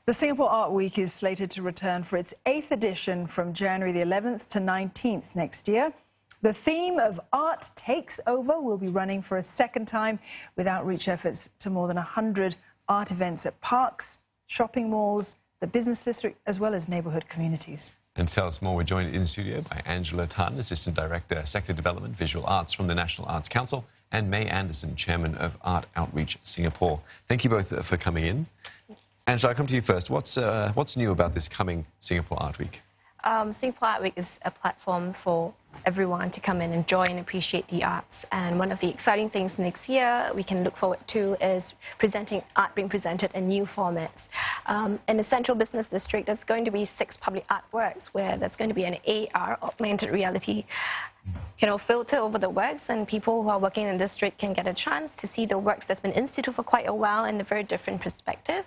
The Singapore Art Week is slated to return for its 8th edition from January the 11th to 19th next year. The theme of Art Takes Over will be running for a second time with outreach efforts to more than 100 art events at parks, shopping malls, the business district, as well as neighbourhood communities. And to tell us more, we're joined in studio by Angela Tan, Assistant Director, Sector Development, Visual Arts from the National Arts Council, and Mae Anderson, Chairman of Art Outreach Singapore. Thank you both for coming in. Angela, I'll come to you first. What's new about this coming Singapore Art Week? Singapore Art Week is a platform for everyone to come and enjoy and appreciate the arts. And one of the exciting things next year we can look forward to is presenting art being presented in new formats. In the Central Business District, there's going to be 6 public artworks where there's going to be an AR, augmented reality, filter over the works, and people who are working in the district can get a chance to see the works that's been instituted for quite a while in a very different perspective.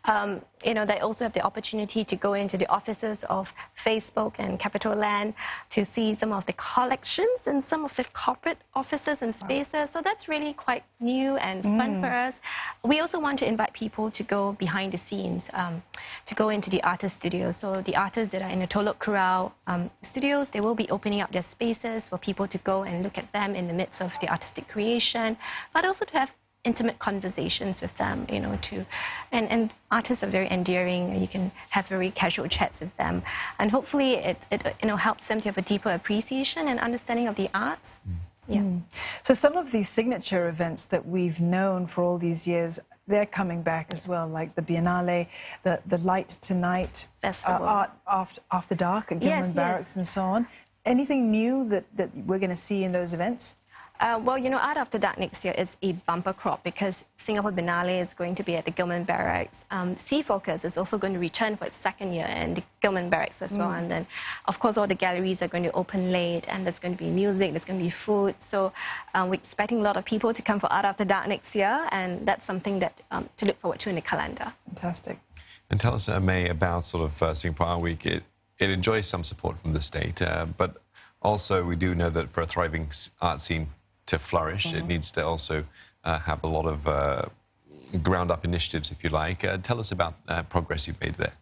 They also have the opportunity to go into the offices of Facebook and CapitaLand to see some of the collections in some of the corporate offices and spaces. So that's really quite new and fun for us. We also want to invite people to go behind the scenes, to go into the artist studios. So the artists that are in the Telok Kurau studios, they will be opening up their spaces for people to go and look at them in the midst of the artistic creation, but also to have intimate conversations with them, and artists are very endearing. You can have very casual chats with them, and hopefully it helps them to have a deeper appreciation and understanding of the arts. So some of these signature events that we've known for all these years, they're coming back as well, like the Biennale, the Light Tonight, Art After Dark at Gilman Barracks and so on. Anything new that we're going to see in those events? Art After Dark next year is a bumper crop because Singapore Biennale is going to be at the Gilman Barracks. Sea Focus is also going to return for its 2nd year in the Gilman Barracks as well. And then, of course, all the galleries are going to open late, and there's going to be music, there's going to be food. So we're expecting a lot of people to come for Art After Dark next year, and that's something that to look forward to in the calendar. Fantastic. And tell us, Mae, about Singapore Art Week. It enjoys some support from the state, but also we do know that for a thriving art scene to flourish, it needs to also have a lot of ground-up initiatives, if you like. Tell us about progress you've made there.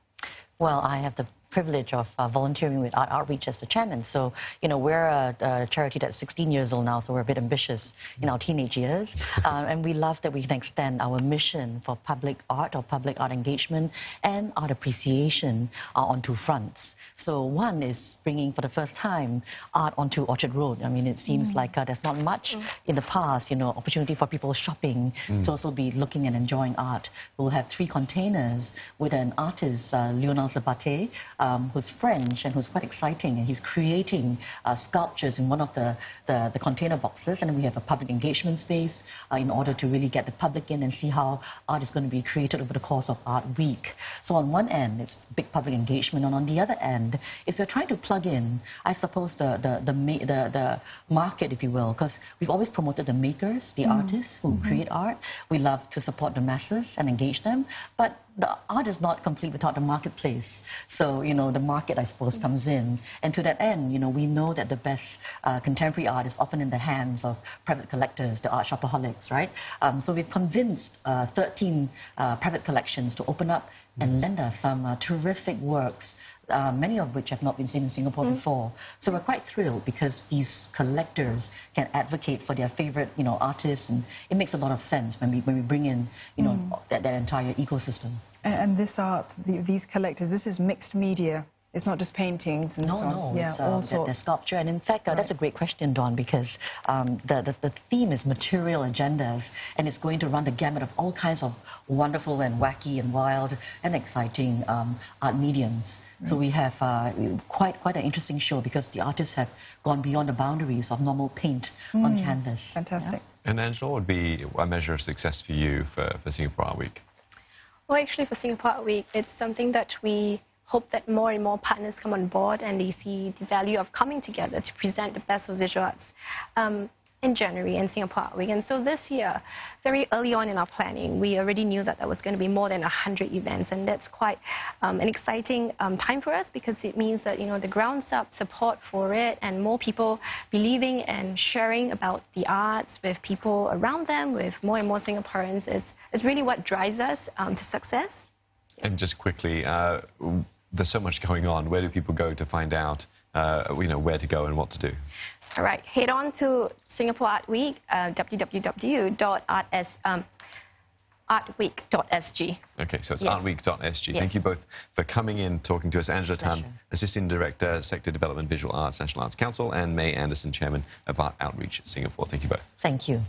Well, I have the privilege of volunteering with Art Outreach as the chairman. So, we're a charity that's 16 years old now, so we're a bit ambitious in our teenage years. And we love that we can extend our mission for public art or public art engagement and art appreciation on 2 fronts. So one is bringing for the first time art onto Orchard Road. I mean, it seems like there's not much in the past, opportunity for people shopping to also be looking and enjoying art. We'll have 3 containers with an artist, Lionel Zapate, who's French and who's quite exciting, and he's creating sculptures in one of the container boxes. And then we have a public engagement space in order to really get the public in and see how art is going to be created over the course of Art Week. So on one end, it's big public engagement, and on the other end, is we're trying to plug in, I suppose, the market, if you will, because we've always promoted the makers, the artists who create art. We love to support the masses and engage them, but the art is not complete without the marketplace. So, the market, I suppose, comes in. And to that end, we know that the best contemporary art is often in the hands of private collectors, the art shopaholics, right? So we've convinced 13 private collections to open up and lend us some terrific works, many of which have not been seen in Singapore before. So we're quite thrilled because these collectors can advocate for their favorite, artists, and it makes a lot of sense when we bring in, that entire ecosystem. And this art, these collectors, this is mixed media. It's not just paintings and so on. No, it's the sculpture. And in fact, that's a great question, Dawn, because the theme is material agendas, and it's going to run the gamut of all kinds of wonderful and wacky and wild and exciting art mediums. So we have quite an interesting show because the artists have gone beyond the boundaries of normal paint on canvas. Fantastic. And Angela, what would be a measure of success for you for Singapore Art Week? Well, actually, for Singapore Art Week, it's something that we hope that more and more partners come on board and they see the value of coming together to present the best of visual arts in January in Singapore Art Week. And so this year, very early on in our planning, we already knew that there was going to be more than 100 events, and that's quite an exciting time for us because it means that the grounds up support for it and more people believing and sharing about the arts with people around them, with more and more Singaporeans. It's really what drives us to success. And just quickly, there's so much going on. Where do people go to find out, where to go and what to do? All right, head on to Singapore Art Week, www.artweek.sg. Okay, so it's Yes. artweek.sg. Yes. Thank you both for coming in, talking to us. Angela Tan, Pleasure. Assistant Director, Sector Development, Visual Arts, National Arts Council, and Mae Anderson, Chairman of Art Outreach Singapore. Thank you both. Thank you.